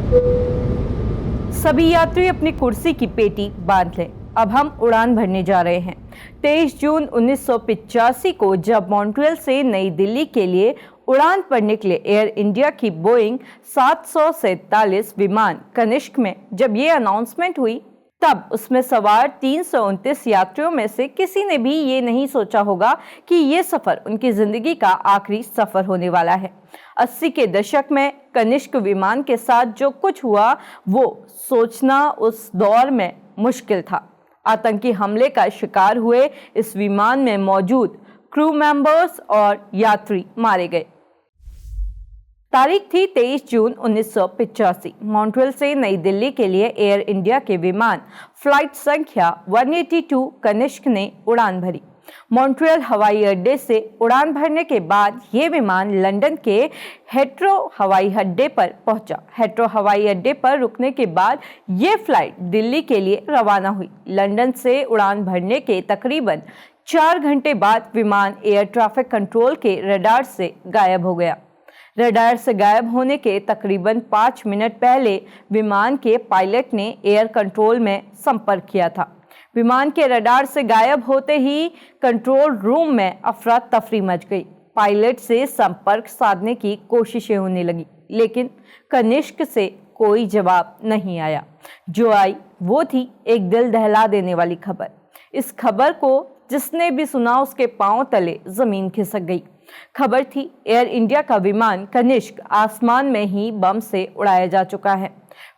सभी यात्री अपनी कुर्सी की पेटी बांध लें। अब हम उड़ान भरने जा रहे हैं। 23 जून 1985 को जब मॉन्ट्रियल से नई दिल्ली के लिए उड़ान पर निकले एयर इंडिया की बोइंग 747 विमान कनिष्क में जब ये अनाउंसमेंट हुई, तब उसमें सवार 329 यात्रियों में से किसी ने भी ये नहीं सोचा होगा कि ये सफर उनकी जिंदगी का आखिरी सफर होने वाला है। 80 के दशक में कनिष्क विमान के साथ जो कुछ हुआ वो सोचना उस दौर में मुश्किल था। आतंकी हमले का शिकार हुए इस विमान में मौजूद क्रू मेंबर्स और यात्री मारे गए। तारीख थी 23 जून 1985। मॉन्ट्रियल से नई दिल्ली के लिए एयर इंडिया के विमान फ्लाइट संख्या 182 कनिष्क ने उड़ान भरी। मॉन्ट्रियल हवाई अड्डे से उड़ान भरने के बाद ये विमान लंदन के हेथ्रो हवाई अड्डे पर पहुंचा। हेथ्रो हवाई अड्डे पर रुकने के बाद ये फ्लाइट दिल्ली के लिए रवाना हुई। लंदन से उड़ान भरने के तकरीबन 4 घंटे बाद विमान एयर ट्रैफिक कंट्रोल के रडार से गायब हो गया। रडार से गायब होने के तकरीबन 5 मिनट पहले विमान के पायलट ने एयर कंट्रोल में संपर्क किया था। विमान के रडार से गायब होते ही कंट्रोल रूम में अफरा तफरी मच गई। पायलट से संपर्क साधने की कोशिशें होने लगी, लेकिन कनिष्क से कोई जवाब नहीं आया। जो आई वो थी एक दिल दहला देने वाली खबर। इस खबर को जिसने भी सुना उसके पांव तले जमीन खिसक गई। खबर थी एयर इंडिया का विमान कनिष्क आसमान में ही बम से उड़ाया जा चुका है।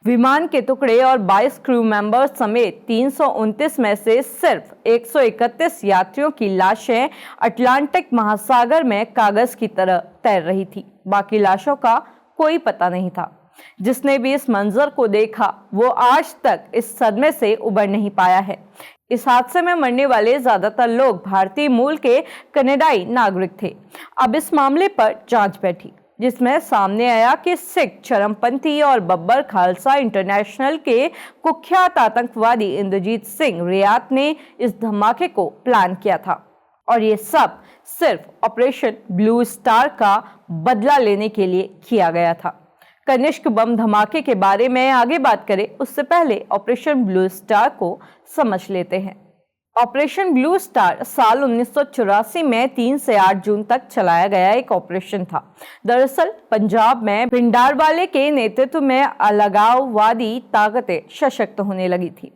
विमान के टुकड़े और 22 क्रू मेंबर्स समेत 329 में से सिर्फ 131 यात्रियों की लाशें अटलांटिक महासागर में कागज की तरह तैर रही थी। बाकी लाशों का कोई पता नहीं था। जिसने भी इस मंजर को देखा वो आज तक इस सदमे से उबर नहीं पाया है। इस हादसे में मरने वाले ज्यादातर लोग भारतीय मूल के कनाडाई नागरिक थे। अब इस मामले पर जांच बैठी, जिसमें सामने आया कि सिख चरमपंथी और बब्बर खालसा इंटरनेशनल के कुख्यात आतंकवादी इंद्रजीत सिंह रियात ने इस धमाके को प्लान किया था और ये सब सिर्फ ऑपरेशन ब्लू स्टार का बदला लेने के लिए किया गया था। कनिष्क बम धमाके के बारे में आगे बात करें उससे पहले ऑपरेशन ब्लू स्टार को समझ लेते हैं। ऑपरेशन ब्लू स्टार साल 1984 में 3 से 8 जून तक चलाया गया एक ऑपरेशन था। दरअसल पंजाब में भिंडारवाले के नेतृत्व में अलगाववादी ताकतें सशक्त होने लगी थी।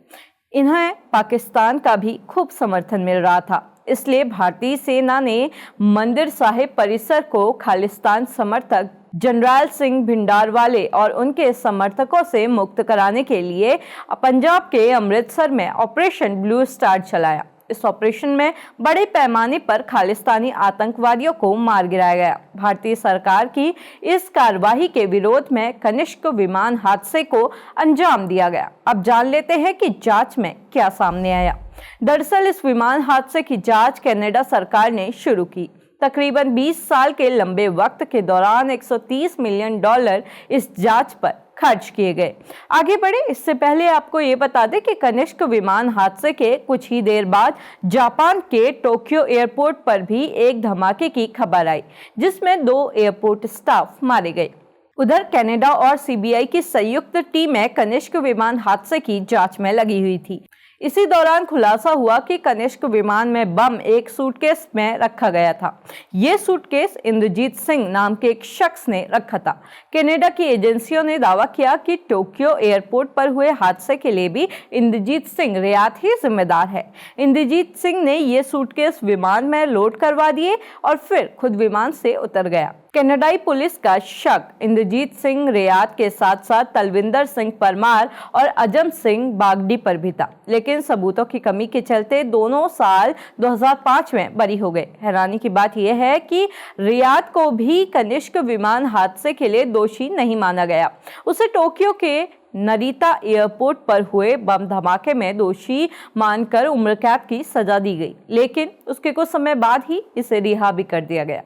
इन्हें पाकिस्तान का भी खूब समर्थन मिल रहा था। इसलिए भारतीय सेना ने मंदिर साहिब परिसर को खालिस्तान समर्थक जनरल सिंह भिंडारवाले और उनके समर्थकों से मुक्त कराने के लिए पंजाब के अमृतसर में ऑपरेशन ब्लू स्टार चलाया। इस ऑपरेशन में बड़े पैमाने पर खालिस्तानी आतंकवादियों को मार गिराया गया। भारतीय सरकार की इस कार्रवाई के विरोध में कनिष्क विमान हादसे को अंजाम दिया गया। अब जान लेते हैं कि जांच में क्या सामने आया। दरअसल इस विमान हादसे की जांच कनाडा सरकार ने शुरू की। तकरीबन 20 साल के लंबे वक्त के दौरान $130 मिलियन इस जांच पर खर्च किए गए। आगे बढ़े इससे पहले आपको ये बता दें कि कनिष्क विमान हादसे के कुछ ही देर बाद जापान के टोक्यो एयरपोर्ट पर भी एक धमाके की खबर आई, जिसमें 2 एयरपोर्ट स्टाफ मारे गए। उधर कनाडा और सीबीआई की संयुक्त टीमें कनिष्क विमान हादसे की जांच में लगी हुई थी। इसी दौरान खुलासा हुआ कि कनिष्क विमान में बम एक सूटकेस में रखा गया था। ये सूटकेस इंद्रजीत सिंह नाम के एक शख्स ने रखा था। कनाडा की एजेंसियों ने दावा किया कि टोक्यो एयरपोर्ट पर हुए हादसे के लिए भी इंद्रजीत सिंह रियात ही जिम्मेदार है। इंद्रजीत सिंह ने ये सूटकेस विमान में लोड करवा दिए और फिर खुद विमान से उतर गया। कनाडाई पुलिस का शक इंद्रजीत सिंह रियात के साथ साथ तलविंदर सिंह परमार और अजम सिंह बागडी पर भी था, लेकिन सबूतों की कमी के चलते दोनों साल 2005 में बरी हो गए। हैरानी की बात यह है कि रियात को भी कनिष्क विमान हादसे के लिए दोषी नहीं माना गया। उसे टोक्यो के नरीता एयरपोर्ट पर हुए बम धमाके में दोषी मानकर उम्र कैद की सजा दी गई, लेकिन उसके कुछ समय बाद ही इसे रिहा भी कर दिया गया।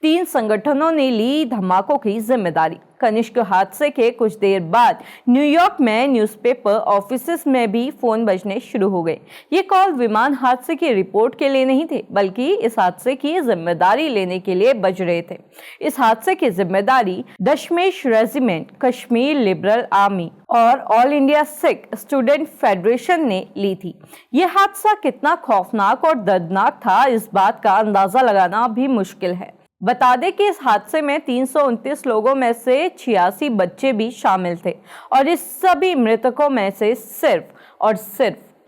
3 संगठनों ने ली धमाकों की जिम्मेदारी। कनिष्क हादसे के कुछ देर बाद न्यूयॉर्क में न्यूज़पेपर ऑफिसेस में भी फोन बजने शुरू हो गए। ये कॉल विमान हादसे की रिपोर्ट के लिए नहीं थे, बल्कि इस हादसे की जिम्मेदारी लेने के लिए बज रहे थे। इस हादसे की जिम्मेदारी दशमेश रेजिमेंट, कश्मीर लिबरल आर्मी और all India Sikh student federation ने ली थी। यह हादसा कितना खौफनाक और दर्दनाक था, इस बात का अंदाजा लगाना भी मुश्किल है। बता दें कि इस हादसे में 329 लोगों में से 86 बच्चे भी शामिल थे और इस सभी मृतकों में से सिर्फ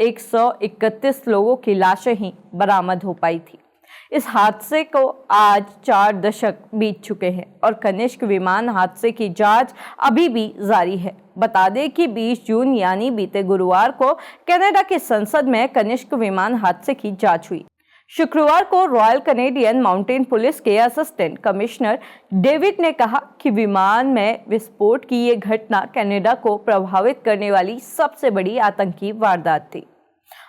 131 लोगों की लाशें ही बरामद हो पाई थी। इस हादसे को आज 4 दशक बीत चुके हैं और कनिष्क विमान हादसे की जांच अभी भी जारी है। बता दें कि 20 जून यानी बीते गुरुवार को कनाडा की संसद में कनिष्क विमान हादसे की जांच हुई। शुक्रवार को रॉयल कैनेडियन माउंटेन पुलिस के असिस्टेंट कमिश्नर डेविड ने कहा कि विमान में विस्फोट की ये घटना कनाडा को प्रभावित करने वाली सबसे बड़ी आतंकी वारदात थी।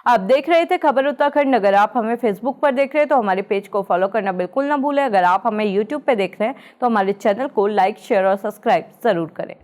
आप देख रहे थे खबर उत्तराखंड। अगर आप हमें फेसबुक पर देख रहे हैं तो हमारे पेज को फॉलो करना बिल्कुल ना भूलें। अगर आप हमें यूट्यूब पर देख रहे हैं तो हमारे चैनल को लाइक, शेयर और सब्सक्राइब जरूर करें।